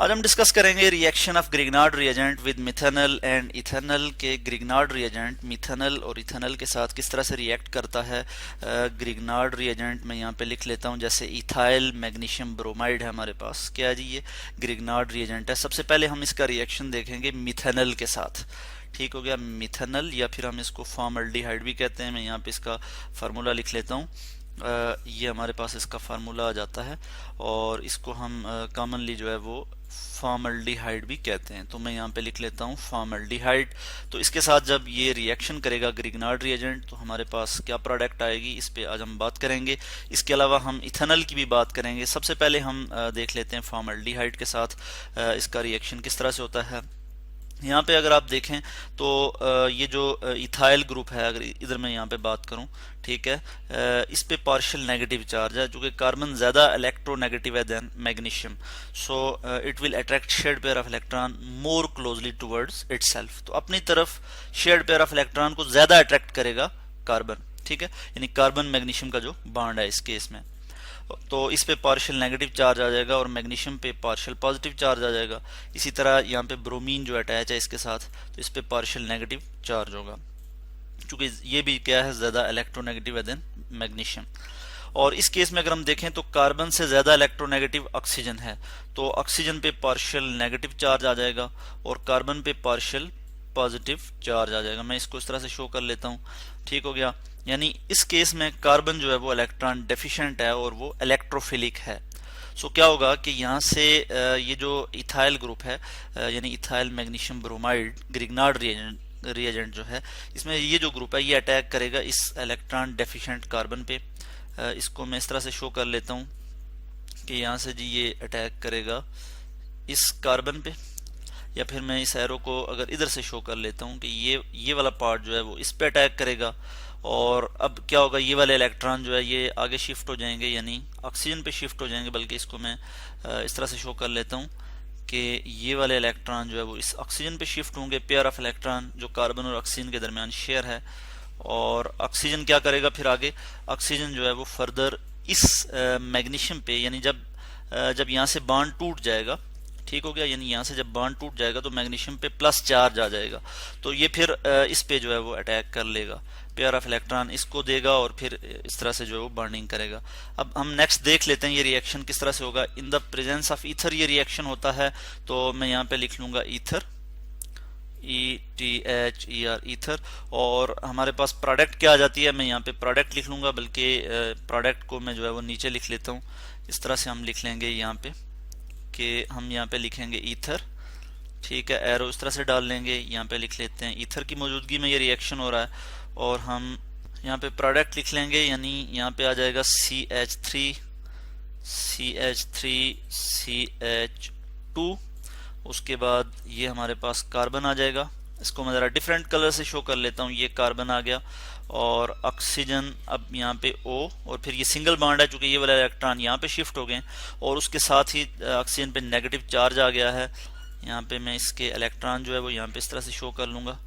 आज हम डिस्कस करेंगे reaction of Grignard reagent with methanol and ethanol के ग्रिग्नार्ड रिएजेंट मिथेनॉल और इथेनॉल के साथ किस तरह से रिएक्ट करता है। ग्रिग्नार्ड रिएजेंट मैं यहाँ पे लिख लेता हूँ, जैसे इथाइल मैग्नीशियम ब्रोमाइड है हमारे पास, क्या है जी ये ग्रिग्नार्ड रिएजेंट है। सबसे पहले हम इसका रिएक्शन देखेंगे मिथेनॉल के साथ। ठीक हो गया, मिथेनॉल या फिर हम इसको फॉर्मल्डिहाइड भी कहते हैं। मैं यहाँ पे इसका फार्मूला लिख लेता हूँ। ये हमारे पास इसका फार्मूला आ जाता है और इसको हम कॉमनली जो है वो फॉर्मल्डिहाइड भी कहते हैं। तो मैं यहाँ पे लिख लेता हूँ फॉर्मल्डिहाइड। तो इसके साथ जब ये रिएक्शन करेगा ग्रिग्नार्ड रिएजेंट तो हमारे पास क्या प्रोडक्ट आएगी, इस पे आज हम बात करेंगे। इसके अलावा हम इथेनॉल की भी बात करेंगे। सबसे पहले हम देख लेते हैं फॉर्मल्डिहाइड के साथ इसका रिएक्शन किस तरह से होता है। यहाँ पे अगर आप देखें तो ये जो इथाइल ग्रुप है, अगर इधर मैं यहाँ पे बात करूँ, ठीक है, इस पे पार्शियल नेगेटिव चार्ज है, जो कि कार्बन ज़्यादा इलेक्ट्रोनेगेटिव है than magnesium. So it will attract shared pair of electron more closely towards itself. तो अपनी तरफ शेयर्ड पेयर ऑफ इलेक्ट्रॉन को ज़्यादा अट्रैक्ट करेगा कार्बन, ठीक है, यानी कार्बन मैग्नीशियम का जो बॉन्ड है इस केस में। तो इस पे पार्शियल नेगेटिव चार्ज आ जाएगा और मैग्नीशियम पे पार्शियल पॉजिटिव चार्ज आ जाएगा। इसी तरह यहाँ पे ब्रोमीन जो अटैच है इसके साथ, तो इस पे पार्शियल नेगेटिव चार्ज होगा, क्योंकि ये भी क्या है, ज़्यादा इलेक्ट्रोनेगेटिव है देन मैग्नीशियम। और इस केस में अगर हम देखें तो कार्बन से ज़्यादा इलेक्ट्रोनेगेटिव ऑक्सीजन है, तो ऑक्सीजन पे पार्शियल नेगेटिव चार्ज आ जाएगा और कार्बन पे पार्शियल पॉजिटिव चार्ज आ जाएगा। मैं इसको इस तरह से शो कर लेता हूँ, ठीक हो गया। यानी इस केस में कार्बन जो है वो इलेक्ट्रॉन डेफिशिएंट है और वो इलेक्ट्रोफिलिक है। सो क्या होगा कि यहाँ से ये जो इथाइल ग्रुप है, यानी ethyl magnesium bromide Grignard reagent जो है, इसमें ये जो ग्रुप है ये अटैक करेगा इस इलेक्ट्रॉन डेफिशिएंट कार्बन पे। इसको मैं इस तरह से शो कर लेता हूँ कि यहाँ से जी ये अटैक करेगा इस कार्बन पे, या फिर मैं इस एरो को अगर इधर से शो कर लेता हूँ कि ये वाला पार्ट जो है वो इस पे अटैक करेगा। और अब क्या होगा, ये वाले इलेक्ट्रॉन जो है ये आगे शिफ्ट हो जाएंगे, यानी ऑक्सीजन पे शिफ्ट हो जाएंगे। बल्कि इसको मैं इस तरह से शो कर लेता हूँ कि ये वाले इलेक्ट्रॉन जो है वो इस ऑक्सीजन पे शिफ्ट होंगे, पेयर ऑफ इलेक्ट्रॉन जो कार्बन और ऑक्सीजन के दरमियान शेयर है। और ऑक्सीजन क्या करेगा फिर आगे, ऑक्सीजन जो है वो फर्दर इस मैग्नीशियम पे, यानी जब यहाँ से बॉन्ड टूट जाएगा, ठीक हो गया, यानी यहाँ से जब बॉन्ड टूट जाएगा तो मैग्नीशियम पे प्लस चार्ज आ जाएगा, तो ये फिर इस पे जो है वो अटैक कर लेगा, पेयर ऑफ इलेक्ट्रॉन इसको देगा और फिर इस तरह से जो है वो बर्निंग करेगा। अब हम नेक्स्ट देख लेते हैं ये रिएक्शन किस तरह से होगा। In the presence of ether ये रिएक्शन होता है, तो मैं यहाँ पे लिख लूंगा ईथर, ETHER ईथर। और हमारे पास प्रोडक्ट क्या आ जाती है, मैं यहाँ पे प्रोडक्ट लिख लूंगा, बल्कि प्रोडक्ट को मैं जो है वो नीचे लिख लेता हूँ। इस तरह से हम लिख लेंगे यहाँ पे कि हम यहाँ पे लिखेंगे ईथर, ठीक है, एरो इस तरह से डाल लेंगे, यहाँ पे लिख लेते हैं ईथर की मौजूदगी में ये रिएक्शन हो रहा है। और हम यहाँ पे प्रोडक्ट लिख लेंगे, यानी यहाँ पे आ जाएगा CH3 CH2। उसके बाद ये हमारे पास कार्बन आ जाएगा। इसको मैं ज़रा डिफरेंट कलर से शो कर लेता हूँ, ये कार्बन आ गया और ऑक्सीजन अब यहाँ पे O, और फिर ये सिंगल बॉन्ड है चूंकि ये वाला इलेक्ट्रॉन यहाँ पे शिफ्ट हो गए और उसके साथ ही ऑक्सीजन पे नेगेटिव चार्ज आ गया है। यहाँ पे मैं इसके इलेक्ट्रॉन जो है वो यहाँ पे इस तरह से शो कर लूँगा,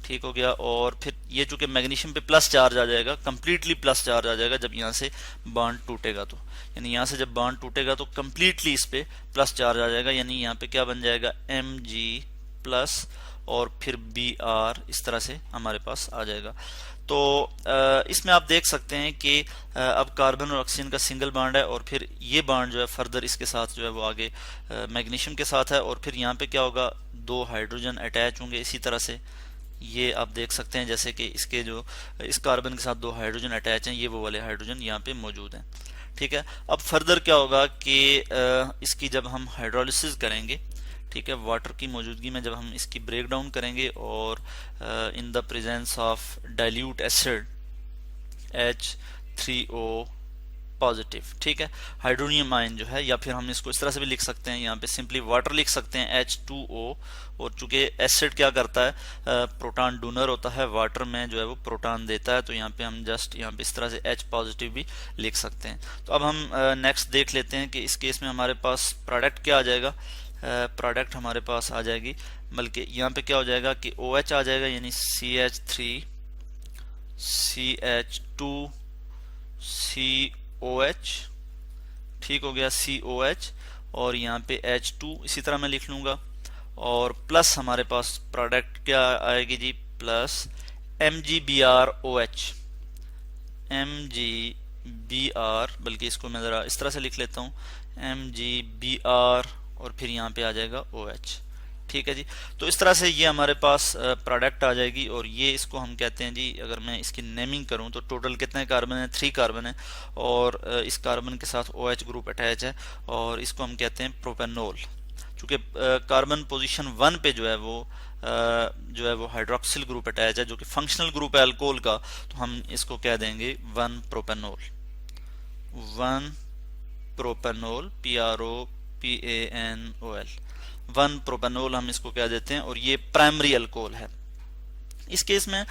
ठीक हो गया। और फिर ये चूंकि मैग्नीशियम पे प्लस चार्ज आ जाएगा, कंप्लीटली प्लस चार्ज आ जाएगा जब यहाँ से बॉन्ड टूटेगा, तो यानी यहाँ से जब बॉन्ड टूटेगा तो कंप्लीटली इस पे प्लस चार्ज आ जाएगा, यानी यहाँ पे क्या बन जाएगा Mg प्लस और फिर Br, इस तरह से हमारे पास आ जाएगा। तो इसमें आप देख सकते हैं कि अब कार्बन और ऑक्सीजन का सिंगल बॉन्ड है और फिर ये बॉन्ड जो है फर्दर इसके साथ जो है वो आगे मैग्नीशियम के साथ है, और फिर यहाँ पे क्या होगा, दो हाइड्रोजन अटैच होंगे इसी तरह से। ये आप देख सकते हैं जैसे कि इसके जो इस कार्बन के साथ दो हाइड्रोजन अटैच हैं, ये वो वाले हाइड्रोजन यहाँ पे मौजूद हैं, ठीक है। अब फर्दर क्या होगा कि इसकी जब हम हाइड्रोलिसिस करेंगे, ठीक है, वाटर की मौजूदगी में जब हम इसकी ब्रेक डाउन करेंगे और in the presence of dilute acid H3O positive, ठीक है, हाइड्रोनियम आयन जो है, या फिर हम इसको इस तरह से भी लिख सकते हैं, यहाँ पे सिंपली वाटर लिख सकते हैं H2O। और चूंकि एसिड क्या करता है, प्रोटॉन डोनर होता है, वाटर में जो है वो प्रोटॉन देता है, तो यहाँ पे हम जस्ट यहाँ पे इस तरह से H पॉजिटिव भी लिख सकते हैं। तो अब हम नेक्स्ट देख लेते हैं कि इस केस में हमारे पास प्रोडक्ट क्या आ जाएगा। प्रोडक्ट हमारे पास आ जाएगी, बल्कि यहाँ पे क्या हो जाएगा कि OH आ जाएगा, यानी CH3 CH2 COH, ठीक हो गया, COH। और यहाँ पे H2 इसी तरह मैं लिख लूँगा, और प्लस हमारे पास प्रोडक्ट क्या आएगी जी, प्लस MgBrOH, MgBr, बल्कि इसको मैं ज़रा इस तरह से लिख लेता हूँ, MgBr, और फिर यहाँ पे आ जाएगा OH। ठीक है जी। तो इस तरह से ये हमारे पास प्रोडक्ट आ जाएगी, और ये इसको हम कहते हैं जी, अगर मैं इसकी नेमिंग करूं तो टोटल कितने कार्बन है, 3 कार्बन है, और इस कार्बन के साथ OH ग्रुप अटैच है, और इसको हम कहते हैं प्रोपेनॉल। चूंकि कार्बन पोजीशन 1 पे जो है वो हाइड्रोक्सिल ग्रुप अटैच है, जो कि फंक्शनल ग्रुप है अल्कोहल का, तो हम इसको कह देंगे 1 प्रोपेनॉल, 1 प्रोपेनॉल, PROPANOL, 1 प्रोपेनॉल हम इसको कह देते हैं, और ये प्राइमरी अल्कोहल है। इस केस में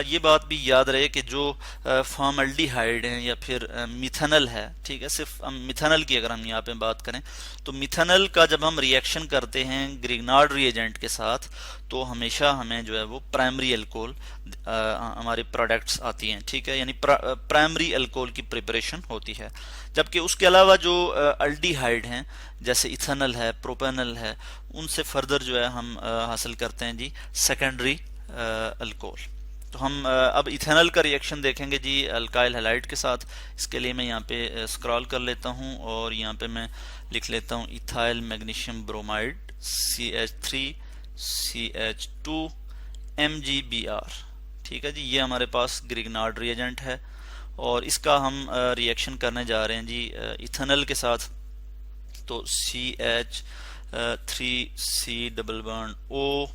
ये बात भी याद रहे कि जो फॉर्मल्डिहाइड है या फिर मिथेनल है, ठीक है, सिर्फ हम मिथेनल की अगर हम यहाँ पे बात करें तो मिथेनल का जब हम रिएक्शन करते हैं ग्रिग्नार्ड रिएजेंट के साथ, तो हमेशा हमें जो है वो प्राइमरी अल्कोहल हमारे प्रोडक्ट्स आती हैं, ठीक है, यानी प्राइमरी अल्कोहल की प्रिपरेशन होती है। जबकि उसके अलावा जो अल्डिहाइड हैं जैसे इथेनल है, प्रोपेनल है, उनसे फर्दर जो है हम हासिल करते हैं जी सेकेंडरी अल्कोहल। तो हम अब इथेनॉल का रिएक्शन देखेंगे जी अल्काइल हैलाइड के साथ। इसके लिए मैं यहाँ पे स्क्रॉल कर लेता हूँ, और यहाँ पे मैं लिख लेता हूँ ethyl magnesium bromide CH3CH2 MgBr। ठीक है जी, ये हमारे पास ग्रिग्नार्ड रिएजेंट है, और इसका हम रिएक्शन करने जा रहे हैं जी इथेनॉल के साथ। तो CH3C डबल बॉन्ड O,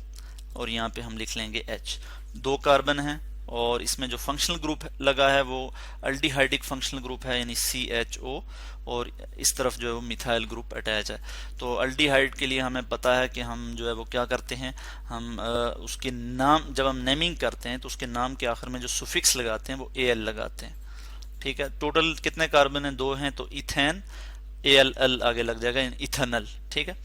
और यहाँ पे हम लिख लेंगे H। 2 कार्बन हैं, और इसमें जो फंक्शनल ग्रुप लगा है वो अल्डिहाइडिक फंक्शनल ग्रुप है, यानी CHO, और इस तरफ जो है वो मिथाइल ग्रुप अटैच है। तो अल्डिहाइड के लिए हमें पता है कि हम जो है वो क्या करते हैं, हम उसके नाम, जब हम नेमिंग करते हैं तो उसके नाम के आखिर में जो सुफिक्स लगाते हैं वो AL लगाते हैं। ठीक है, टोटल कितने कार्बन हैं, 2 हैं, तो इथेन, ALL आगे लग जाएगा, इथेनल। ठीक है,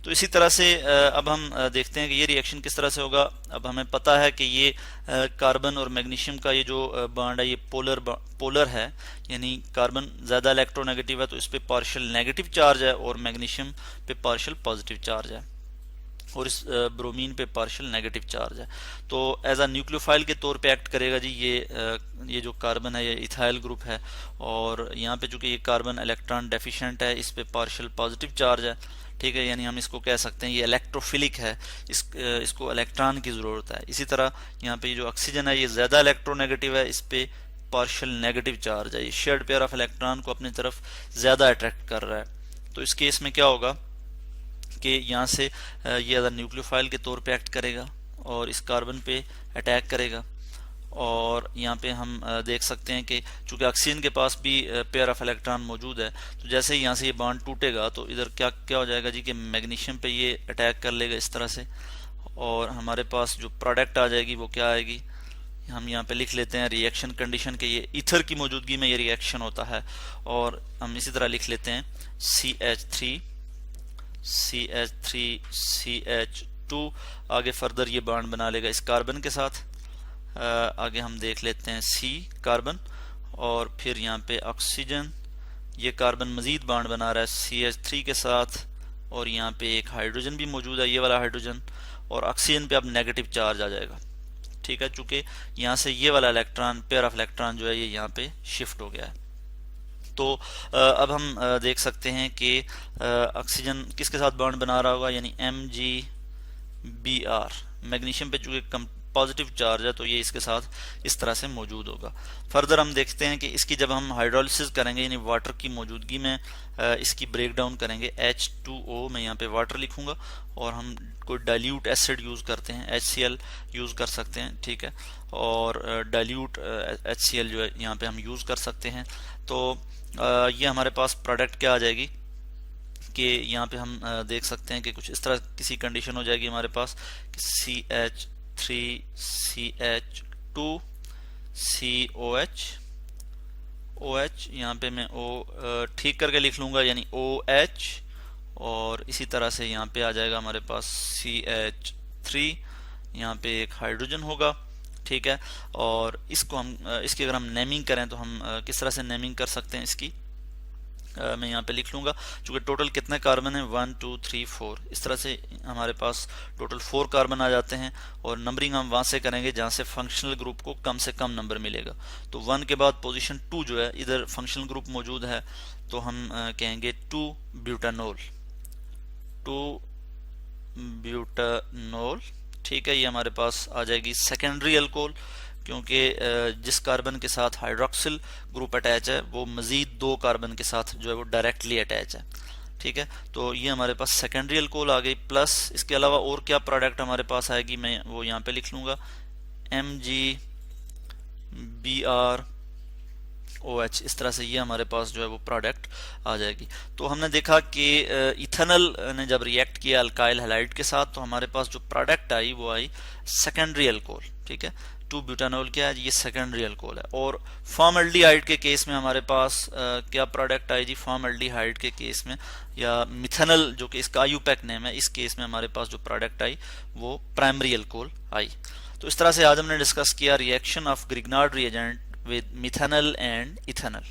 तो इसी तरह से अब हम देखते हैं कि ये रिएक्शन किस तरह से होगा। अब हमें पता है कि ये कार्बन और मैग्नीशियम का ये जो बॉन्ड है ये पोलर है, यानी कार्बन ज़्यादा इलेक्ट्रोनेगेटिव है तो इस पे पार्शियल नेगेटिव चार्ज है, और मैग्नीशियम पे पार्शियल पॉजिटिव चार्ज है, और इस ब्रोमीन पे पार्शियल नेगेटिव चार्ज है। तो एज अ न्यूक्लियोफाइल के तौर पे एक्ट करेगा जी ये जो कार्बन है ये इथाइल ग्रुप है, और यहाँ पे चूंकि ये कार्बन इलेक्ट्रॉन डेफिशिएंट है, इस पे पार्शियल पॉजिटिव चार्ज है। ठीक है, यानी हम इसको कह सकते हैं ये इलेक्ट्रोफिलिक है, इसको इलेक्ट्रॉन की ज़रूरत है। इसी तरह यहाँ पे जो ऑक्सीजन है ये ज़्यादा इलेक्ट्रोनेगेटिव है, इस पे पार्शियल नेगेटिव चार्ज है, ये शेयर्ड पेयर ऑफ इलेक्ट्रॉन को अपनी तरफ ज़्यादा अट्रैक्ट कर रहा है। तो इस केस में क्या होगा कि यहाँ से ये अगर न्यूक्लियोफाइल के तौर पे एक्ट करेगा और इस कार्बन पे अटैक करेगा, और यहाँ पे हम देख सकते हैं कि चूंकि ऑक्सीजन के पास भी पेयर ऑफ इलेक्ट्रॉन मौजूद है, तो जैसे ही यहाँ से ये बॉन्ड टूटेगा तो इधर क्या क्या हो जाएगा जी कि मैग्नीशियम पे ये अटैक कर लेगा इस तरह से, और हमारे पास जो प्रोडक्ट आ जाएगी वो क्या आएगी, हम यहाँ पे लिख लेते हैं रिएक्शन कंडीशन के ये ईथर की मौजूदगी में ये रिएक्शन होता है, और हम इसी तरह लिख लेते हैं CH3CH2। आगे फर्दर ये बॉन्ड बना लेगा इस कार्बन के साथ। आगे हम देख लेते हैं C कार्बन, और फिर यहाँ पे ऑक्सीजन, ये कार्बन मजीद बॉन्ड बना रहा है CH3 के साथ, और यहाँ पे एक हाइड्रोजन भी मौजूद है, ये वाला हाइड्रोजन, और ऑक्सीजन पे अब नेगेटिव चार्ज आ जाएगा। ठीक है, चूंकि यहाँ से ये वाला इलेक्ट्रॉन, पेयर ऑफ इलेक्ट्रॉन जो है ये यहाँ पे शिफ्ट हो गया है। तो अब हम देख सकते हैं कि ऑक्सीजन किसके साथ बॉन्ड बना रहा होगा, यानी MgBr। मैग्नीशियम पे चूंकि पॉजिटिव चार्ज है तो ये इसके साथ इस तरह से मौजूद होगा। फर्दर हम देखते हैं कि इसकी जब हम हाइड्रोलिसिस करेंगे, यानी वाटर की मौजूदगी में इसकी ब्रेक डाउन करेंगे, H2O, मैं यहाँ पे वाटर लिखूंगा, और हम कोई डाइल्यूट एसिड यूज़ करते हैं, HCl यूज़ कर सकते हैं। ठीक है, और डाइल्यूट HCl जो है यहाँ पे हम यूज़ कर सकते हैं। तो ये हमारे पास प्रोडक्ट क्या आ जाएगी कि यहाँ पे हम देख सकते हैं कि कुछ इस तरह किसी कंडीशन हो जाएगी हमारे पास कि CH3CH2COH, यहाँ पे मैं O ठीक करके लिख लूँगा, यानी OH, और इसी तरह से यहाँ पे आ जाएगा हमारे पास CH3, यहाँ पे एक हाइड्रोजन होगा। ठीक है, और इसको हम इसकी अगर हम नेमिंग करें तो हम किस तरह से नेमिंग कर सकते हैं इसकी, मैं यहाँ पे लिख लूँगा, चूँकि टोटल कितने कार्बन है 1 2 3 4, इस तरह से हमारे पास टोटल 4 कार्बन आ जाते हैं। और नंबरिंग हम वहाँ से करेंगे जहाँ से फंक्शनल ग्रुप को कम से कम नंबर मिलेगा। तो 1 के बाद पोजीशन 2 जो है, इधर फंक्शनल ग्रुप मौजूद है, तो हम कहेंगे 2 ब्यूटानोल, 2 ब्यूटानोल। ठीक है, ये हमारे पास आ जाएगी सेकेंडरी अल्कोहल, क्योंकि जिस कार्बन के साथ हाइड्रोक्सिल ग्रुप अटैच है वो मजीद 2 कार्बन के साथ जो है वो डायरेक्टली अटैच है। ठीक है, तो ये हमारे पास सेकेंडरी अल्कोहल आ गई। प्लस इसके अलावा और क्या प्रोडक्ट हमारे पास आएगी, मैं वो यहाँ पे लिख लूँगा, MgBr OH, इस तरह से ये हमारे पास जो है वो प्रोडक्ट आ जाएगी। तो हमने देखा कि इथेनॉल ने जब रिएक्ट किया अल्काइल हैलाइड के साथ, तो हमारे पास जो प्रोडक्ट आई वो आई सेकेंडरी अल्कोहल। ठीक है, 2 ब्यूटानोल क्या है, ये सेकेंडरी अल्कोहल है। और फॉर्मल्डिहाइड के केस में हमारे पास क्या प्रोडक्ट आई जी, फॉर्मल्डिहाइड के केस में, या मिथेनॉल जो कि इसका आयुपैक नेम है, इस केस में हमारे पास जो प्रोडक्ट आई वो प्राइमरी अल्कोहल आई। तो इस तरह से आज हमने डिस्कस किया reaction of Grignard reagent with methanol and ethanol।